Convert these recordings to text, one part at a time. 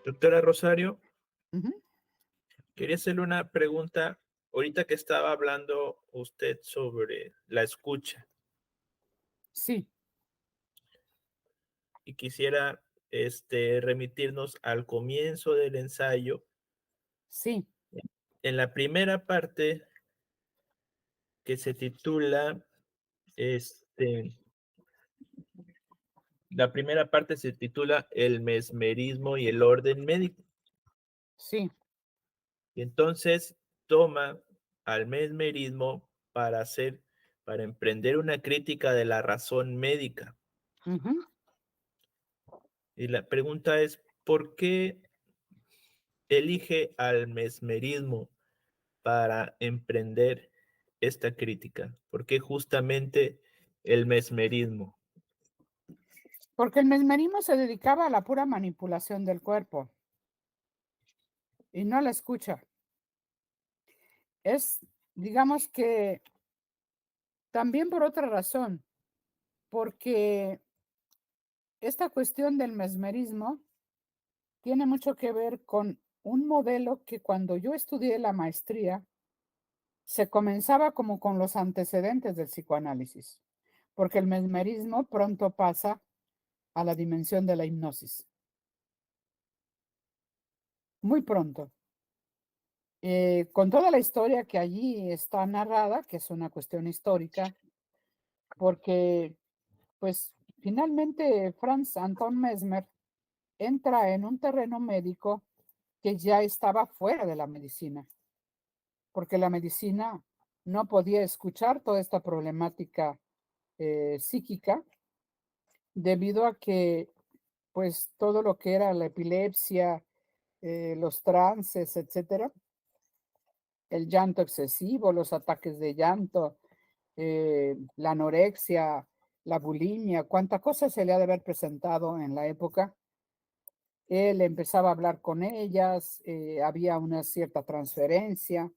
Doctora Rosario, Ujú. quería hacerle una pregunta. Ahorita que estaba hablando usted sobre la escucha Sí, y quisiera remitirnos al comienzo del ensayo. sí, En la primera parte que se titula, este, la primera parte se titula El mesmerismo y el orden médico. sí, Y entonces toma al mesmerismo para emprender una crítica de la razón médica. ujú. Y la pregunta es, ¿por qué elige al mesmerismo para emprender esta crítica? ¿Por qué justamente el mesmerismo? Porque el mesmerismo se dedicaba a la pura manipulación del cuerpo y no a la escucha. Es, digamos que también por otra razón, porque esta cuestión del mesmerismo tiene mucho que ver con un modelo que cuando yo estudié la maestría se comenzaba como con los antecedentes del psicoanálisis, porque el mesmerismo pronto pasa a la dimensión de la hipnosis, muy pronto. Con toda la historia que allí está narrada, que es una cuestión histórica, porque pues finalmente Franz Anton Mesmer entra en un terreno médico que ya estaba fuera de la medicina, porque la medicina no podía escuchar toda esta problemática psíquica debido a que pues todo lo que era la epilepsia, los trances, etcétera, el llanto excesivo, los ataques de llanto, la anorexia, la bulimia, cuánta cosa se le ha de haber presentado en la época. Él empezaba a hablar con ellas, había una cierta transferencia,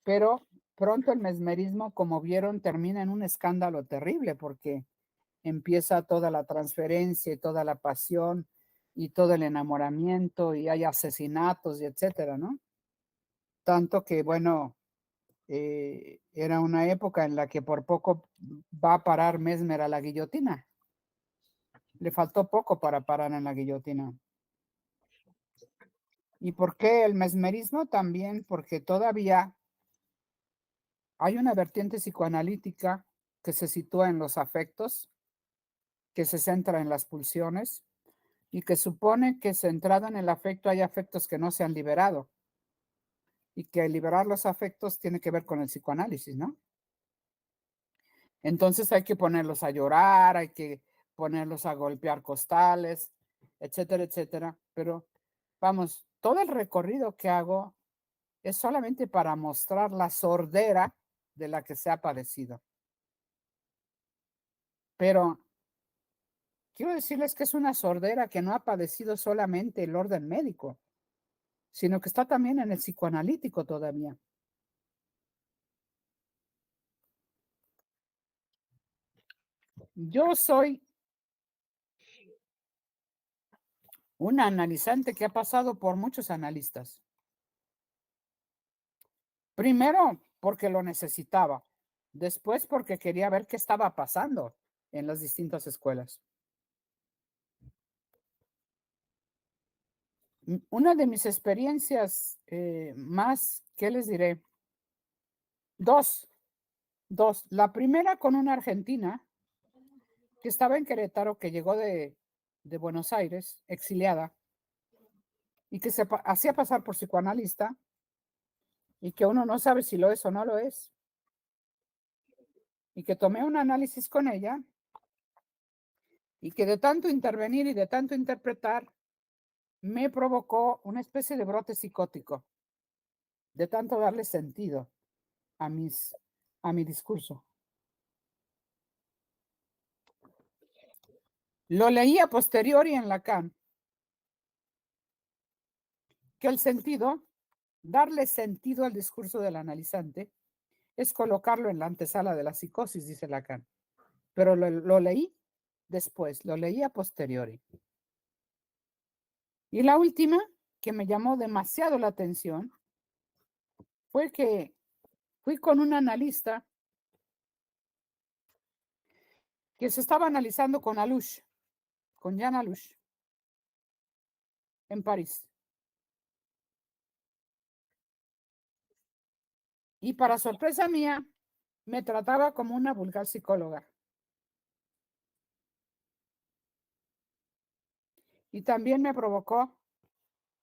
pero pronto el mesmerismo, como vieron, termina en un escándalo terrible porque empieza toda la transferencia y toda la pasión y todo el enamoramiento y hay asesinatos y etcétera, ¿no? Tanto que, bueno, era una época en la que por poco va a parar Mesmer a la guillotina. Le faltó poco para parar en la guillotina. ¿Y por qué el mesmerismo? También porque todavía hay una vertiente psicoanalítica que se sitúa en los afectos, que se centra en las pulsiones y que supone que centrado en el afecto hay afectos que no se han liberado y que liberar los afectos tiene que ver con el psicoanálisis, ¿no? Entonces hay que ponerlos a llorar, hay que ponerlos a golpear costales, etcétera, etcétera. Pero vamos, todo el recorrido que hago es solamente para mostrar la sordera de la que se ha padecido. Pero quiero decirles que es una sordera que no ha padecido solamente el orden médico, sino que está también en el psicoanalítico todavía. Yo soy una analizante que ha pasado por muchos analistas. Primero, porque lo necesitaba. Después, porque quería ver qué estaba pasando en las distintas escuelas. Una de mis experiencias más, ¿qué les diré? Dos, dos. La primera con una argentina que estaba en Querétaro, que llegó de Buenos Aires, exiliada, y que se hacía pasar por psicoanalista y que uno no sabe si lo es o no lo es. Y que tomé un análisis con ella y que de tanto intervenir y de tanto interpretar, me provocó una especie de brote psicótico, de tanto darle sentido a, a mi discurso. Lo leí a posteriori en Lacan, que el sentido, darle sentido al discurso del analizante, es colocarlo en la antesala de la psicosis, dice Lacan. Pero lo leí después, lo leí a posteriori. Y la última, que me llamó demasiado la atención, fue que fui con un analista que se estaba analizando con Alush, con Jean Alush, en París. Y para sorpresa mía, me trataba como una vulgar psicóloga. Y también me provocó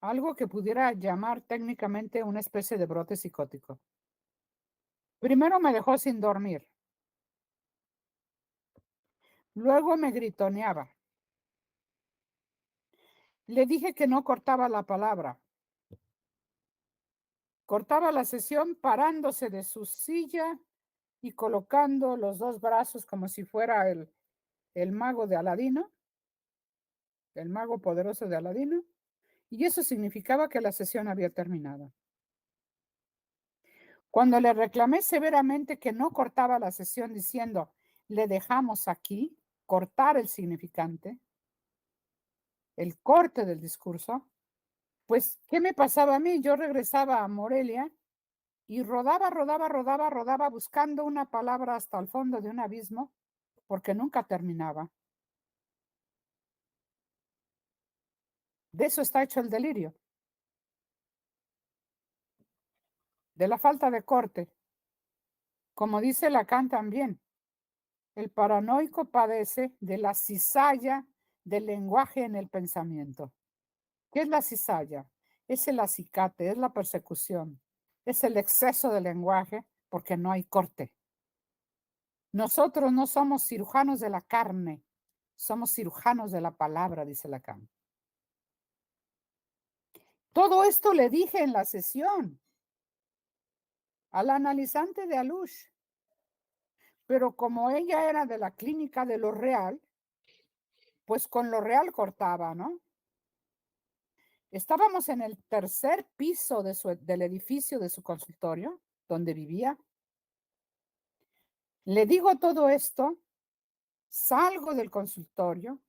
algo que pudiera llamar técnicamente una especie de brote psicótico. Primero me dejó sin dormir. Luego me gritoneaba. Le dije que no cortaba la palabra. Cortaba la sesión parándose de su silla y colocando los dos brazos como si fuera el mago de Aladino, el mago poderoso de Aladino, y eso significaba que la sesión había terminado. Cuando le reclamé severamente que no cortaba la sesión diciendo, le dejamos aquí, cortar el significante, el corte del discurso, pues, ¿qué me pasaba a mí? Yo regresaba a Morelia y rodaba buscando una palabra hasta el fondo de un abismo, porque nunca terminaba. De eso está hecho el delirio, de la falta de corte. Como dice Lacan también, el paranoico padece de la cizalla del lenguaje en el pensamiento. ¿Qué es la cizalla? Es el acicate, es la persecución, es el exceso de lenguaje porque no hay corte. Nosotros no somos cirujanos de la carne, somos cirujanos de la palabra, dice Lacan. Todo esto le dije en la sesión al analizante de Alush, pero como ella era de la clínica de lo real, pues con lo real cortaba, ¿no? Estábamos en el tercer piso del edificio de su consultorio, donde vivía. Le digo todo esto, salgo del consultorio,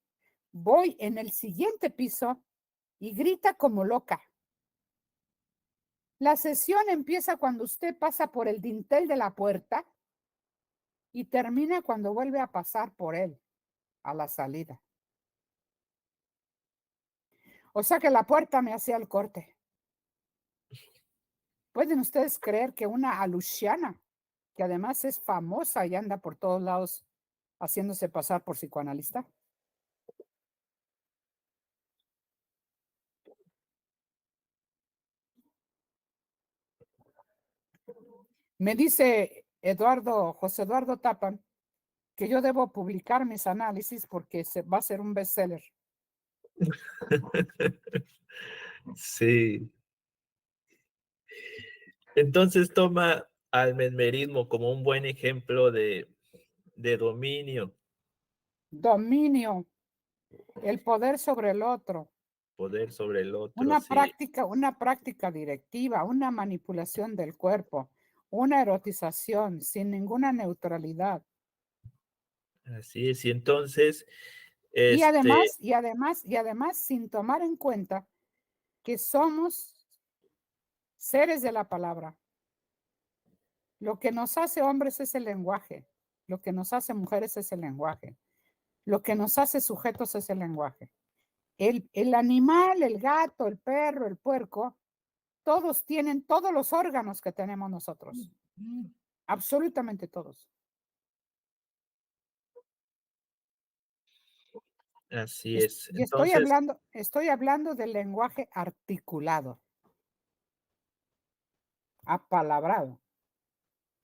voy en el siguiente piso y grita como loca. La sesión empieza cuando usted pasa por el dintel de la puerta y termina cuando vuelve a pasar por él a la salida. O sea que la puerta me hacía el corte. ¿Pueden ustedes creer que una alushiana, que además es famosa y anda por todos lados haciéndose pasar por psicoanalista? Me dice José Eduardo Tapan, que yo debo publicar mis análisis porque va a ser un bestseller. Sí. Entonces toma al mesmerismo como un buen ejemplo de dominio. Dominio, el poder sobre el otro. Poder sobre el otro, Una sí. práctica directiva, una manipulación del cuerpo, una erotización sin ninguna neutralidad. Así es. Y entonces, Y además, sin tomar en cuenta que somos seres de la palabra. Lo que nos hace hombres es el lenguaje. Lo que nos hace mujeres es el lenguaje. Lo que nos hace sujetos es el lenguaje. El animal, el gato, el perro, el puerco, todos tienen todos los órganos que tenemos nosotros. Absolutamente todos. así es. Y Entonces, estoy hablando del lenguaje articulado, apalabrado,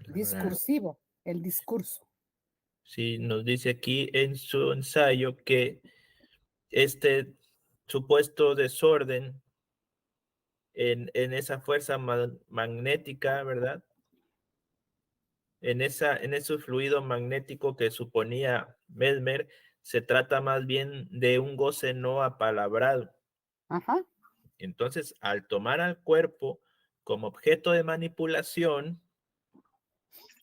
discursivo, el discurso. sí, nos dice aquí en su ensayo que este supuesto desorden en esa fuerza magnética, ¿verdad? En ese fluido magnético que suponía Mesmer, se trata más bien de un goce no apalabrado. Ajá. Entonces, al tomar al cuerpo como objeto de manipulación,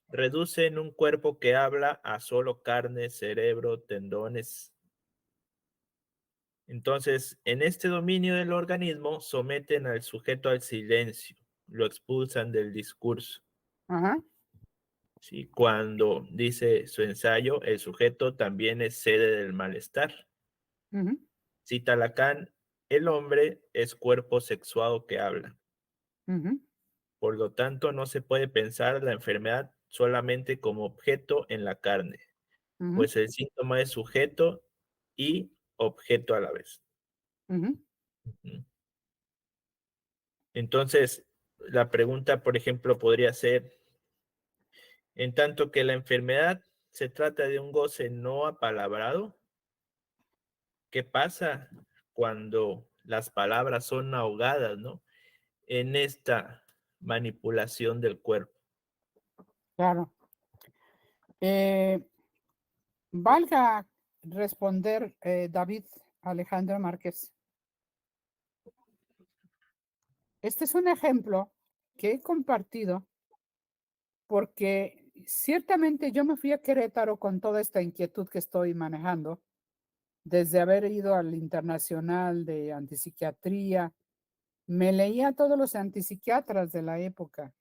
reduce en un cuerpo que habla a solo carne, cerebro, tendones, Entonces, en este dominio del organismo, someten al sujeto al silencio, lo expulsan del discurso. Ajá. ¿Sí? Cuando dice su ensayo, el sujeto también es sede del malestar. Ujú, Cita Lacan, el hombre es cuerpo sexuado que habla. ujú, Por lo tanto, no se puede pensar la enfermedad solamente como objeto en la carne, ujú, pues el síntoma es sujeto y objeto a la vez. ujú. Ujú. Entonces, la pregunta, por ejemplo, podría ser, en tanto que la enfermedad se trata de un goce no apalabrado, ¿qué pasa cuando las palabras son ahogadas, ¿no? En esta manipulación del cuerpo. Claro. Eh, Valga responder, David Alejandro Márquez. Este es un ejemplo que he compartido porque ciertamente yo me fui a Querétaro con toda esta inquietud que estoy manejando, desde haber ido al Internacional de Antipsiquiatría, me leía a todos los antipsiquiatras de la época.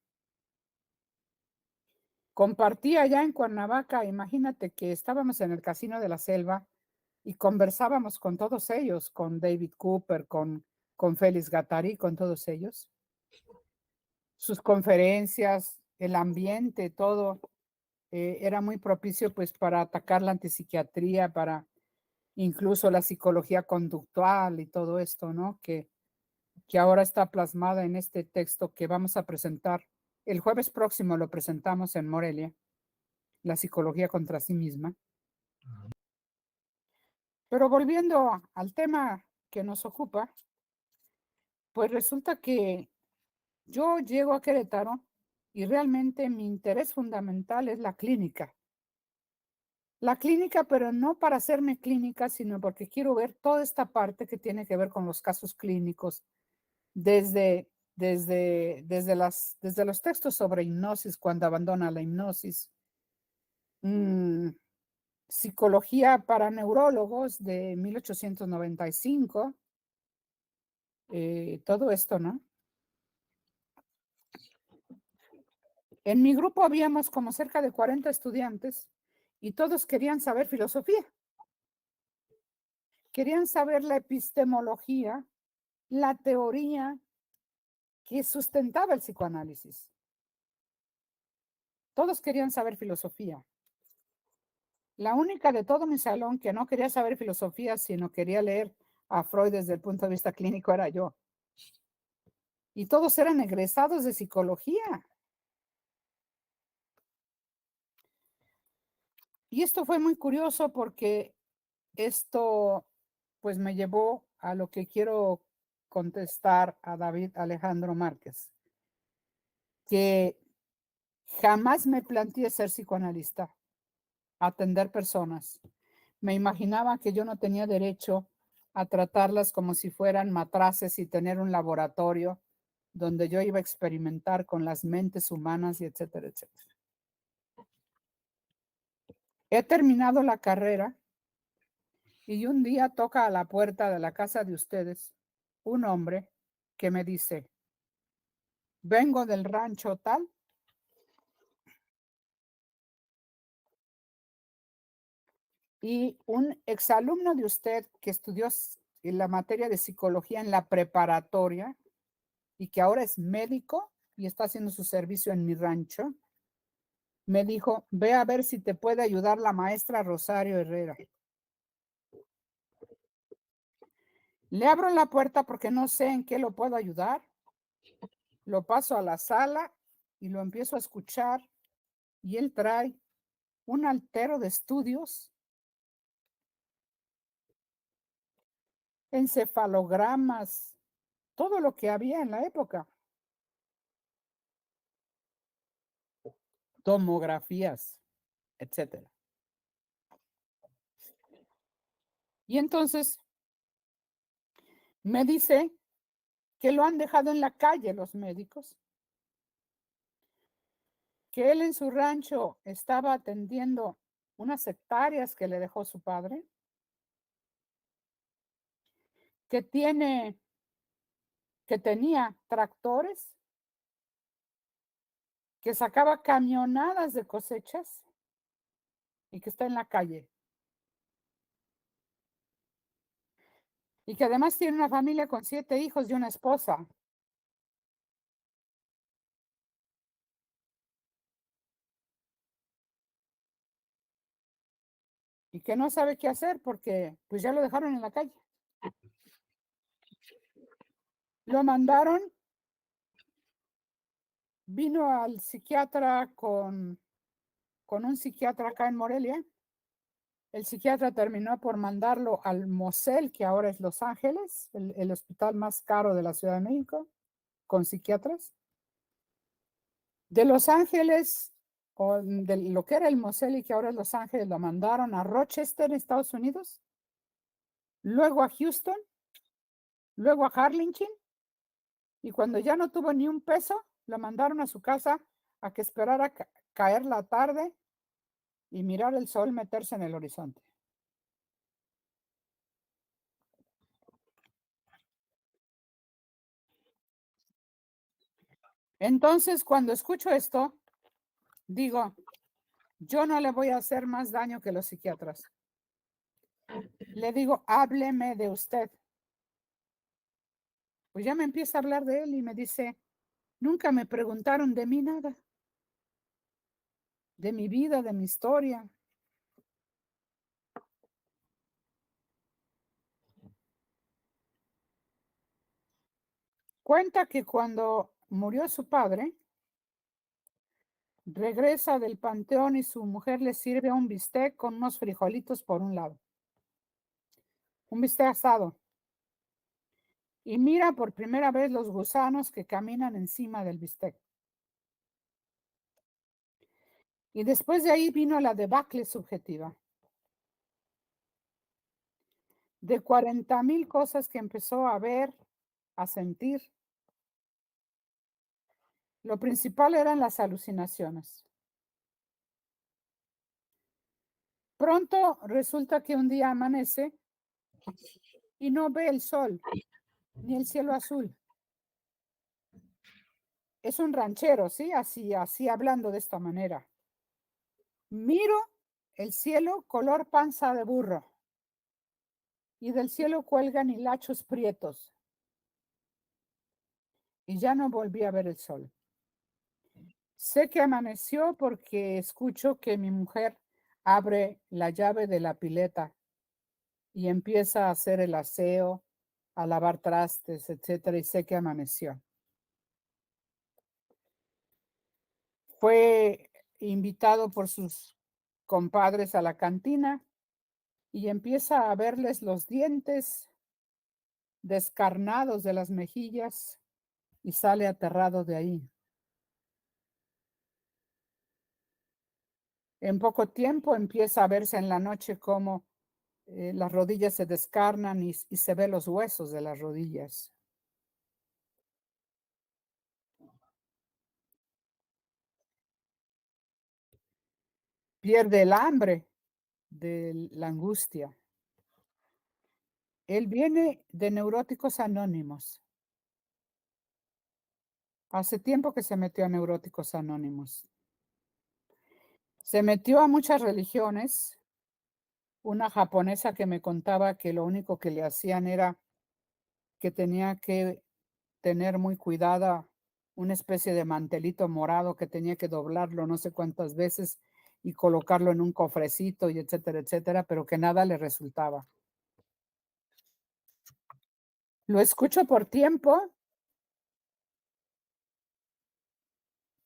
Compartía allá en Cuernavaca, imagínate que estábamos en el Casino de la Selva y conversábamos con todos ellos, con David Cooper, con Félix Gattari, con todos ellos. Sus conferencias, el ambiente, todo era muy propicio pues para atacar la antipsiquiatría, para incluso la psicología conductual y todo esto, ¿no? Que ahora está plasmada en este texto que vamos a presentar. El jueves próximo lo presentamos en Morelia, la psicología contra sí misma. Pero volviendo al tema que nos ocupa, pues resulta que yo llego a Querétaro y realmente mi interés fundamental es la clínica. La clínica, pero no para hacerme clínica, sino porque quiero ver toda esta parte que tiene que ver con los casos clínicos, desde los textos sobre hipnosis, cuando abandona la hipnosis, mm, psicología para neurólogos de 1895, todo esto, ¿no? En mi grupo habíamos como cerca de 40 estudiantes y todos querían saber filosofía, querían saber la epistemología, la teoría que sustentaba el psicoanálisis. Todos querían saber filosofía. La única de todo mi salón que no quería saber filosofía, sino quería leer a Freud desde el punto de vista clínico era yo. Y todos eran egresados de psicología. Y esto fue muy curioso porque esto pues me llevó a lo que quiero contestar a David Alejandro Márquez, que jamás me planteé ser psicoanalista, atender personas. Me imaginaba que yo no tenía derecho a tratarlas como si fueran matraces y tener un laboratorio donde yo iba a experimentar con las mentes humanas y etcétera, etcétera. He terminado la carrera y un día toca a la puerta de la casa de ustedes un hombre que me dice, vengo del rancho tal y un exalumno de usted que estudió en la materia de psicología en la preparatoria y que ahora es médico y está haciendo su servicio en mi rancho, me dijo, ve a ver si te puede ayudar la maestra Rosario Herrera. Le abro la puerta porque no sé en qué lo puedo ayudar. Lo paso a la sala y lo empiezo a escuchar y él trae un altero de estudios, encefalogramas, todo lo que había en la época, tomografías, etcétera. Y entonces me dice que lo han dejado en la calle los médicos, que él en su rancho estaba atendiendo unas hectáreas que le dejó su padre, que tenía tractores, que sacaba camionadas de cosechas y que está en la calle. Y que además tiene una familia con 7 hijos y una esposa. Y que no sabe qué hacer porque pues ya lo dejaron en la calle. Lo mandaron, vino al psiquiatra con un psiquiatra acá en Morelia. El psiquiatra terminó por mandarlo al Mosel, que ahora es Los Ángeles, el hospital más caro de la Ciudad de México, con psiquiatras. De Los Ángeles, o de lo que era el Mosel y que ahora es Los Ángeles, lo mandaron a Rochester, Estados Unidos, luego a Houston, luego a Harlingen, y cuando ya no tuvo ni un peso, lo mandaron a su casa a que esperara caer la tarde y mirar el sol meterse en el horizonte. Entonces, cuando escucho esto, digo, yo no le voy a hacer más daño que los psiquiatras. Le digo, hábleme de usted. Pues ya me empieza a hablar de él y me dice, nunca me preguntaron de mí nada, de mi vida, de mi historia. Cuenta que cuando murió su padre, regresa del panteón y su mujer le sirve un bistec con unos frijolitos por un lado. Un bistec asado. Y mira por primera vez los gusanos que caminan encima del bistec. Y después de ahí vino la debacle subjetiva. De 40,000 cosas que empezó a ver, a sentir. Lo principal eran las alucinaciones. Pronto resulta que un día amanece y no ve el sol, ni el cielo azul. Es un ranchero, ¿sí? Así hablando de esta manera. Miro el cielo color panza de burro y del cielo cuelgan hilachos prietos y ya no volví a ver el sol. Sé que amaneció porque escucho que mi mujer abre la llave de la pileta y empieza a hacer el aseo, a lavar trastes, etcétera, y sé que amaneció. Fue invitado por sus compadres a la cantina y empieza a verles los dientes descarnados de las mejillas y sale aterrado de ahí. En poco tiempo empieza a verse en la noche cómo las rodillas se descarnan y se ve los huesos de las rodillas. Pierde el hambre de la angustia. Él viene de Neuróticos Anónimos. Hace tiempo que se metió a Neuróticos Anónimos. Se metió a muchas religiones. Una japonesa que me contaba que lo único que le hacían era que tenía que tener muy cuidada una especie de mantelito morado que tenía que doblarlo no sé cuántas veces y colocarlo en un cofrecito y etcétera, etcétera, pero que nada le resultaba. Lo escucho por tiempo,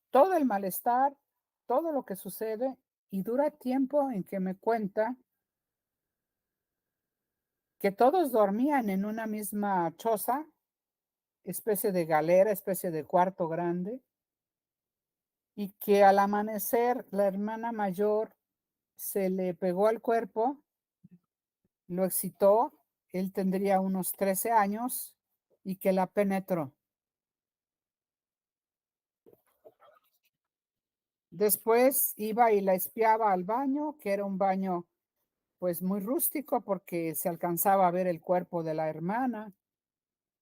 todo el malestar, todo lo que sucede, y dura tiempo en que me cuenta que todos dormían en una misma choza, especie de galera, especie de cuarto grande, y que al amanecer la hermana mayor se le pegó al cuerpo, lo excitó, él tendría unos 13 años, y que la penetró. Después iba y la espiaba al baño, que era un baño pues muy rústico porque se alcanzaba a ver el cuerpo de la hermana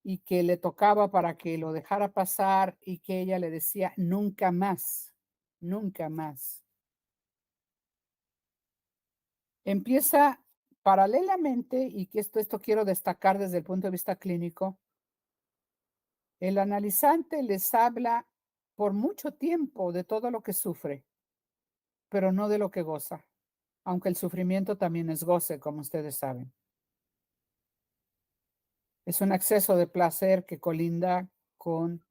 y que le tocaba para que lo dejara pasar y que ella le decía nunca más, nunca más. Empieza paralelamente, y que esto quiero destacar desde el punto de vista clínico, el analizante les habla por mucho tiempo de todo lo que sufre, pero no de lo que goza, aunque el sufrimiento también es goce, como ustedes saben. Es un exceso de placer que colinda con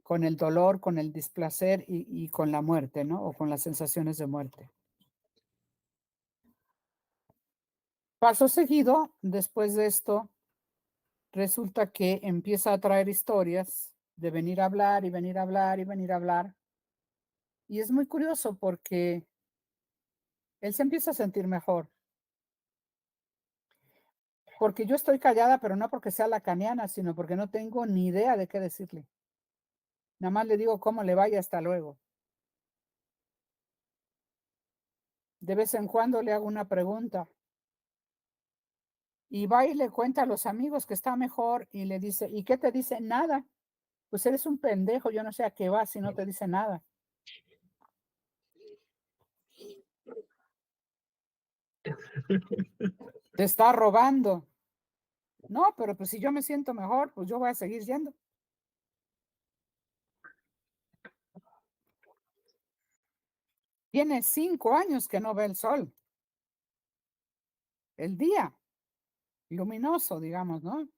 el dolor, con el displacer y con la muerte, ¿no? O con las sensaciones de muerte. Paso seguido, después de esto, resulta que empieza a traer historias de venir a hablar y venir a hablar y venir a hablar. Y es muy curioso porque él se empieza a sentir mejor. Porque yo estoy callada, pero no porque sea lacaniana, sino porque no tengo ni idea de qué decirle. Nada más le digo cómo le vaya, hasta luego. De vez en cuando le hago una pregunta. Y va y le cuenta a los amigos que está mejor y le dice, ¿y qué te dice? Nada. Pues eres un pendejo, yo no sé a qué vas si no te dice nada. Te está robando. No, pero pues si yo me siento mejor, pues yo voy a seguir yendo. Tiene 5 años que no ve el sol. El día luminoso, digamos, ¿no?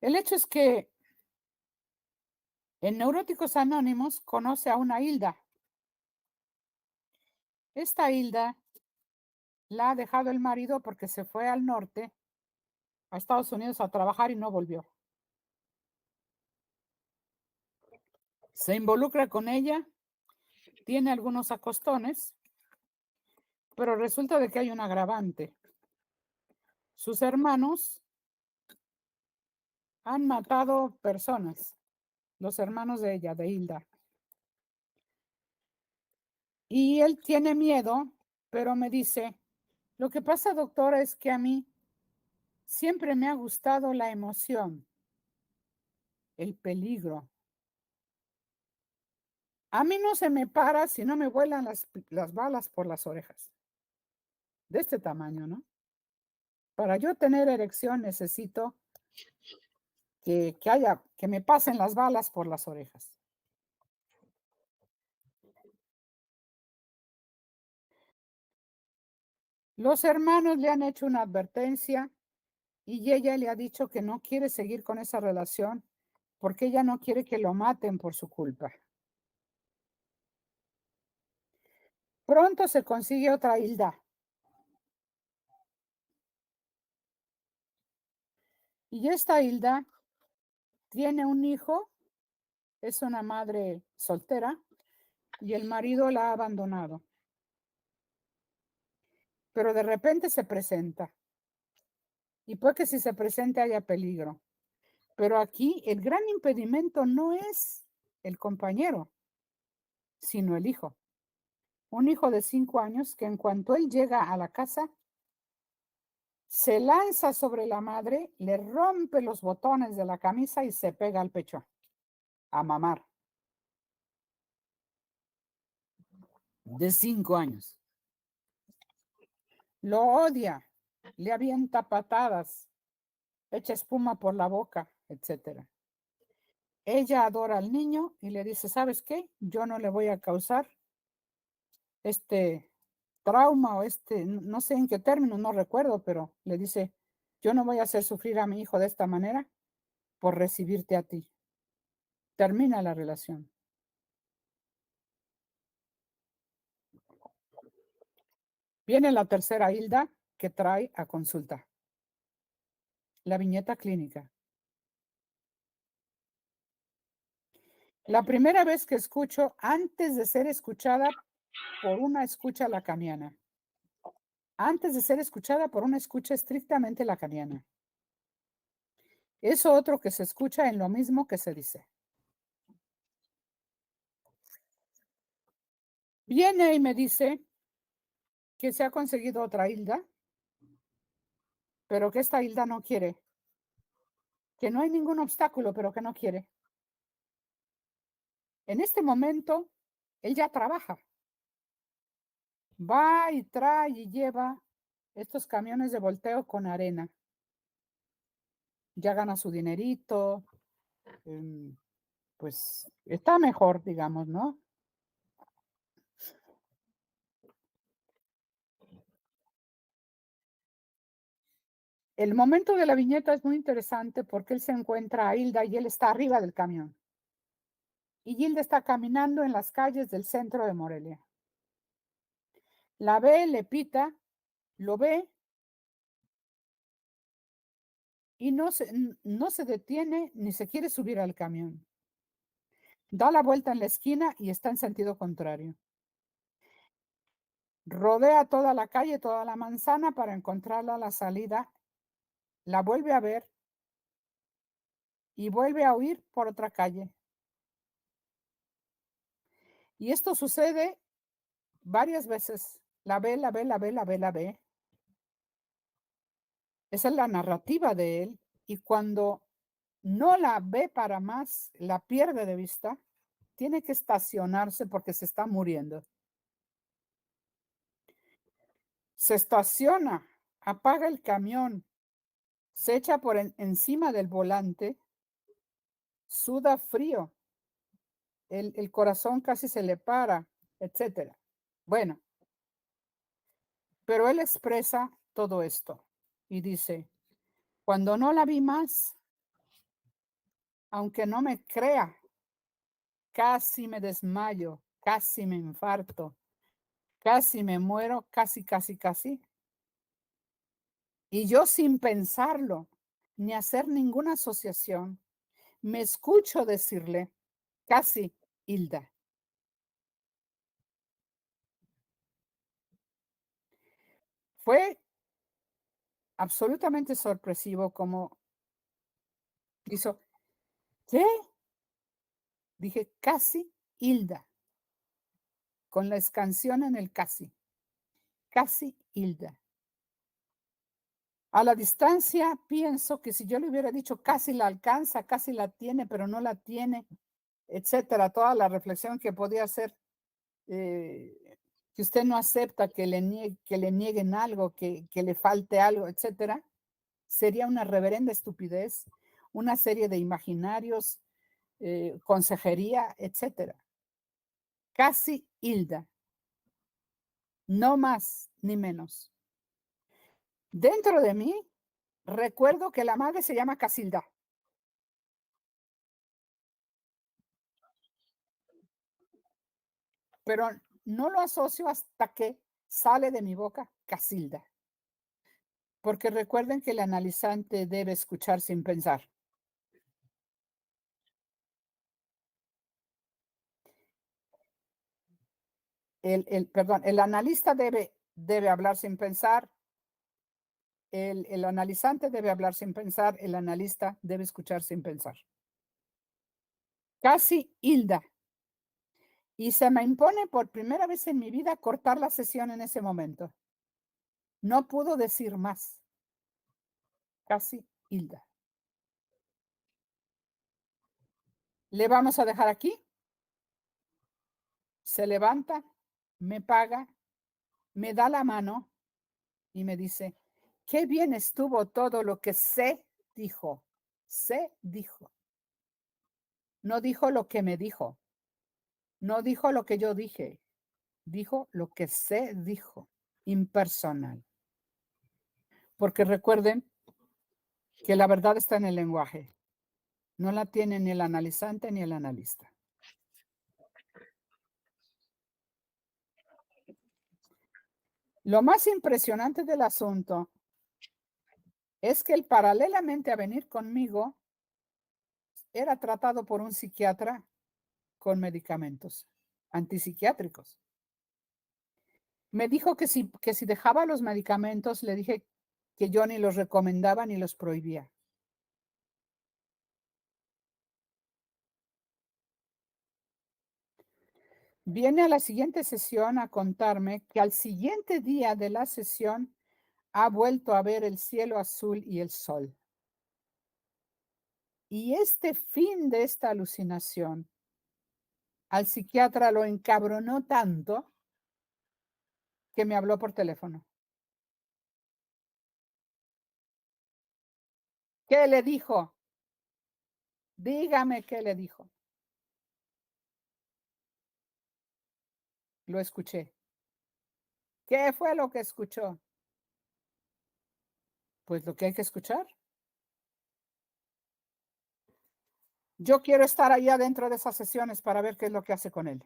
El hecho es que en Neuróticos Anónimos conoce a una Hilda. Esta Hilda la ha dejado el marido porque se fue al norte, a Estados Unidos, a trabajar y no volvió. Se involucra con ella, tiene algunos acostones, pero resulta de que hay un agravante. Sus hermanos han matado personas, los hermanos de ella, de Hilda. Y él tiene miedo, pero me dice, lo que pasa, doctora, es que a mí siempre me ha gustado la emoción, el peligro. A mí no se me para si no me vuelan las balas por las orejas. De este tamaño, ¿no? Para yo tener erección necesito que me pasen las balas por las orejas. Los hermanos le han hecho una advertencia y ella le ha dicho que no quiere seguir con esa relación porque ella no quiere que lo maten por su culpa. Pronto se consigue otra Hilda. Y esta Hilda tiene un hijo, es una madre soltera y el marido la ha abandonado. Pero de repente se presenta. Y puede que si se presente haya peligro. Pero aquí el gran impedimento no es el compañero, sino el hijo. Un hijo de 5 años que en cuanto él llega a la casa, se lanza sobre la madre, le rompe los botones de la camisa y se pega al pecho a mamar. De 5 años. Lo odia, le avienta patadas, echa espuma por la boca, etc. Ella adora al niño y le dice, ¿sabes qué? Yo no le voy a causar este trauma o no sé en qué término, no recuerdo, pero le dice, yo no voy a hacer sufrir a mi hijo de esta manera por recibirte a ti. Termina la relación. Viene la tercera Hilda que trae a consulta. La viñeta clínica. La primera vez que escucho, antes de ser escuchada por una escucha lacaniana. Antes de ser escuchada por una escucha estrictamente lacaniana. Eso otro que se escucha en lo mismo que se dice. Viene y me dice que se ha conseguido otra Hilda, pero que esta Hilda no quiere, que no hay ningún obstáculo, pero que no quiere. En este momento, él ya trabaja, va y trae y lleva estos camiones de volteo con arena. Ya gana su dinerito, pues está mejor, digamos, ¿no? El momento de la viñeta es muy interesante porque él se encuentra a Hilda y él está arriba del camión. Y Hilda está caminando en las calles del centro de Morelia. La ve, le pita, lo ve y no se detiene ni se quiere subir al camión. Da la vuelta en la esquina y está en sentido contrario. Rodea toda la calle, toda la manzana para encontrarla a la salida. La vuelve a ver y vuelve a huir por otra calle. Y esto sucede varias veces. La ve, la ve, la ve, la ve, la ve. Esa es la narrativa de él. Y cuando no la ve para más, la pierde de vista, tiene que estacionarse porque se está muriendo. Se estaciona, apaga el camión, se echa por encima del volante, suda frío, el corazón casi se le para, etcétera. Bueno, pero él expresa todo esto y dice, cuando no la vi más, aunque no me crea, casi me desmayo, casi me infarto, casi me muero, casi, casi, casi. Y yo sin pensarlo, ni hacer ninguna asociación, me escucho decirle, casi, Hilda. Fue absolutamente sorpresivo como hizo, ¿qué? Dije, casi, Hilda, con la escansión en el casi, Hilda. A la distancia pienso que si yo le hubiera dicho casi la alcanza, casi la tiene, pero no la tiene, etcétera, toda la reflexión que podía hacer, que usted no acepta que le nieguen algo, que le falte algo, etcétera, sería una reverenda estupidez, una serie de imaginarios, consejería, etcétera. Casi Hilda, no más ni menos. Dentro de mí, recuerdo que la madre se llama Casilda. Pero no lo asocio hasta que sale de mi boca Casilda. Porque recuerden que el analizante debe escuchar sin pensar. Perdón, el analista debe hablar sin pensar, el analizante debe hablar sin pensar, el analista debe escuchar sin pensar. Casi Hilda. Y se me impone por primera vez en mi vida cortar la sesión en ese momento. No pudo decir más. Casi Hilda. ¿Le vamos a dejar aquí? Se levanta, me paga, me da la mano y me dice, qué bien estuvo todo lo que se dijo. Se dijo. No dijo lo que me dijo. No dijo lo que yo dije. Dijo lo que se dijo. Impersonal. Porque recuerden que la verdad está en el lenguaje. No la tiene ni el analizante ni el analista. Lo más impresionante del asunto es que él, paralelamente a venir conmigo, era tratado por un psiquiatra con medicamentos antipsiquiátricos. Me dijo que si dejaba los medicamentos, le dije que yo ni los recomendaba ni los prohibía. Viene a la siguiente sesión a contarme que al siguiente día de la sesión ha vuelto a ver el cielo azul y el sol. Y este fin de esta alucinación al psiquiatra lo encabronó tanto que me habló por teléfono. ¿Qué le dijo? Dígame qué le dijo. Lo escuché. ¿Qué fue lo que escuchó? Pues lo que hay que escuchar. Yo quiero estar allá dentro de esas sesiones para ver qué es lo que hace con él.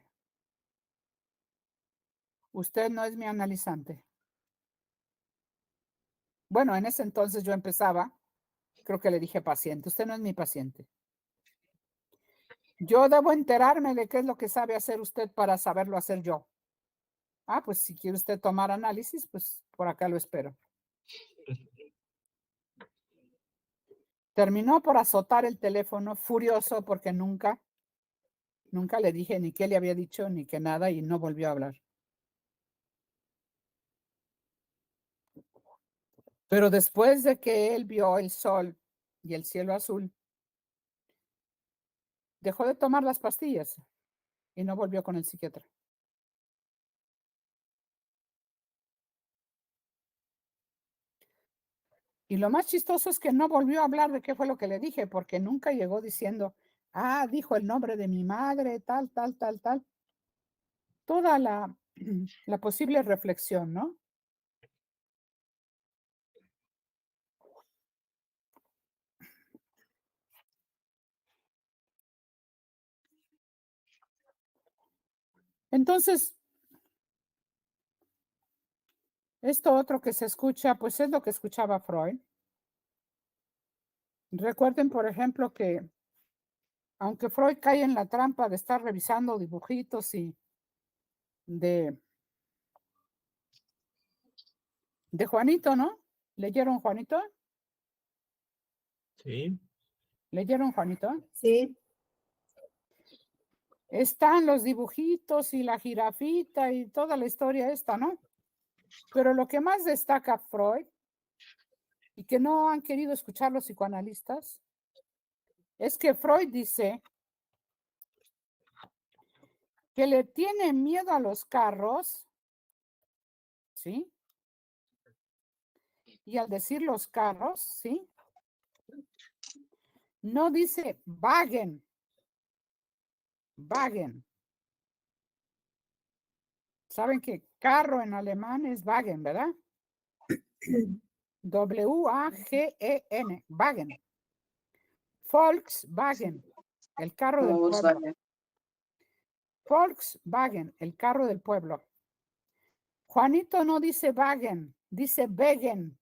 Usted no es mi analizante. Bueno, en ese entonces yo empezaba, creo que le dije paciente. Usted no es mi paciente. Yo debo enterarme de qué es lo que sabe hacer usted para saberlo hacer yo. Ah, pues si quiere usted tomar análisis, pues por acá lo espero. Terminó por azotar el teléfono, furioso porque nunca le dije ni qué le había dicho ni que nada y no volvió a hablar. Pero después de que él vio el sol y el cielo azul, dejó de tomar las pastillas y no volvió con el psiquiatra. Y lo más chistoso es que no volvió a hablar de qué fue lo que le dije, porque nunca llegó diciendo, dijo el nombre de mi madre, tal, tal, tal, tal. Toda la, la posible reflexión, ¿no? Entonces, esto otro que se escucha, pues es lo que escuchaba Freud. Recuerden, por ejemplo, que aunque Freud cae en la trampa de estar revisando dibujitos y de Juanito, ¿no? ¿Leyeron Juanito? Sí. ¿Leyeron Juanito? Sí. Están los dibujitos y la jirafita y toda la historia esta, ¿no? Pero lo que más destaca Freud y que no han querido escuchar los psicoanalistas es que Freud dice que le tiene miedo a los carros, ¿sí? Y al decir los carros, ¿sí? No dice Wagen. Wagen. Saben que carro en alemán es Wagen, ¿verdad? W-A-G-E-N. Wagen. Volkswagen, el carro del pueblo. Volkswagen, el carro del pueblo. Juanito no dice Wagen, dice Wegen.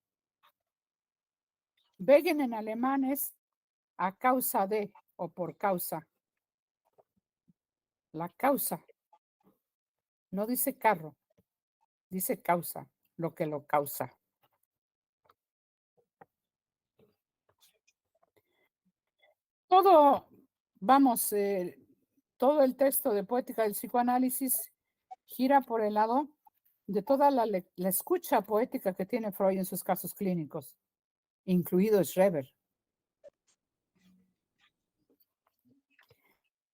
Wegen en alemán es a causa de o por causa. La causa. No dice carro, dice causa, lo que lo causa. Todo, vamos, todo el texto de Poética del Psicoanálisis gira por el lado de toda la escucha poética que tiene Freud en sus casos clínicos, incluido Schreber.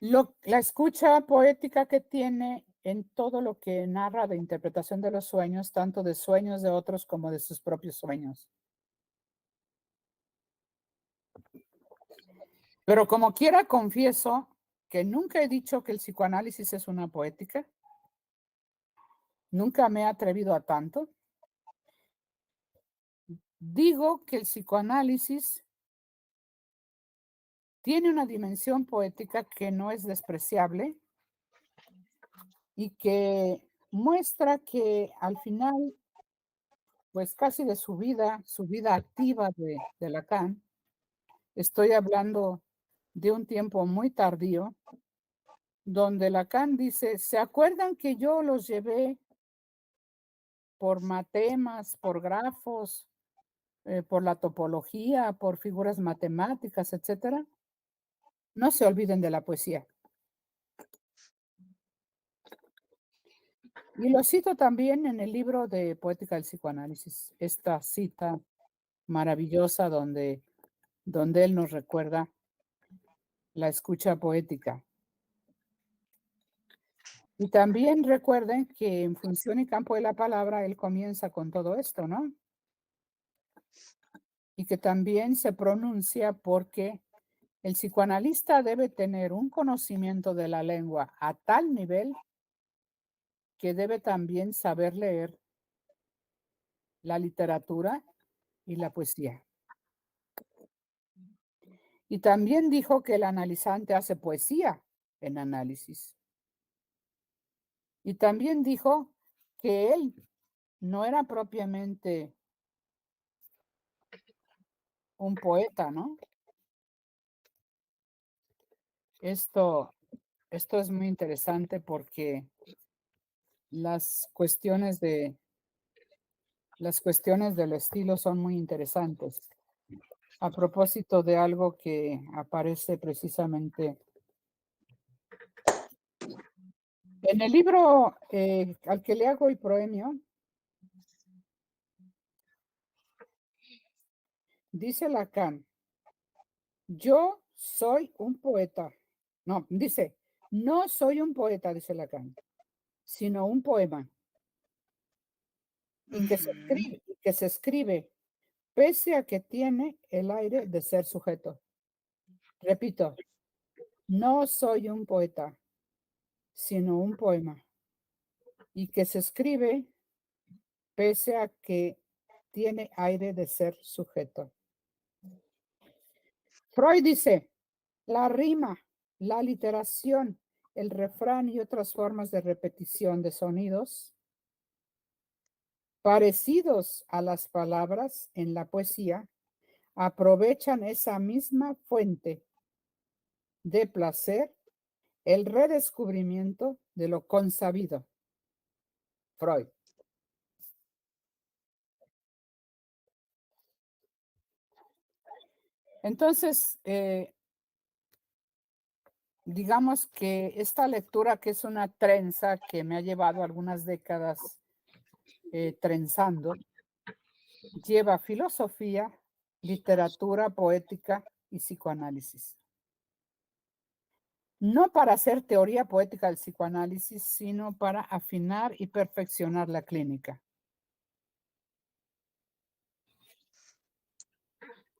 La escucha poética que tiene en todo lo que narra de interpretación de los sueños, tanto de sueños de otros como de sus propios sueños. Pero como quiera, confieso que nunca he dicho que el psicoanálisis es una poética. Nunca me he atrevido a tanto. Digo que el psicoanálisis tiene una dimensión poética que no es despreciable y que muestra que al final, pues casi de su vida activa de Lacan, estoy hablando de un tiempo muy tardío, donde Lacan dice, ¿se acuerdan que yo los llevé por matemas, por grafos, por la topología, por figuras matemáticas, etcétera? No se olviden de la poesía. Y lo cito también en el libro de Poética del Psicoanálisis, esta cita maravillosa donde él nos recuerda la escucha poética. Y también recuerden que en Función y Campo de la Palabra él comienza con todo esto, ¿no? Y que también se pronuncia porque el psicoanalista debe tener un conocimiento de la lengua a tal nivel que debe también saber leer la literatura y la poesía. Y también dijo que el analizante hace poesía en análisis. Y también dijo que él no era propiamente un poeta, ¿no? Esto es muy interesante porque las cuestiones del estilo son muy interesantes. A propósito de algo que aparece precisamente en el libro al que le hago el proemio, dice Lacan, yo soy un poeta. No, dice, no soy un poeta, dice Lacan, sino un poema. Y que se escribe pese a que tiene el aire de ser sujeto. Repito, no soy un poeta, sino un poema. Y que se escribe pese a que tiene aire de ser sujeto. Freud dice, la rima, la literación, el refrán y otras formas de repetición de sonidos parecidos a las palabras en la poesía aprovechan esa misma fuente de placer, el redescubrimiento de lo consabido. Freud. Entonces, digamos que esta lectura, que es una trenza que me ha llevado algunas décadas trenzando, lleva filosofía, literatura, poética y psicoanálisis. No para hacer teoría poética del psicoanálisis, sino para afinar y perfeccionar la clínica.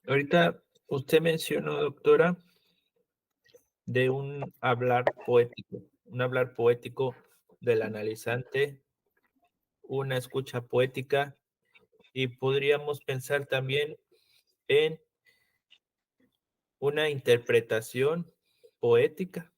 Ahorita usted mencionó, doctora, de un hablar poético del analizante, una escucha poética, y podríamos pensar también en una interpretación poética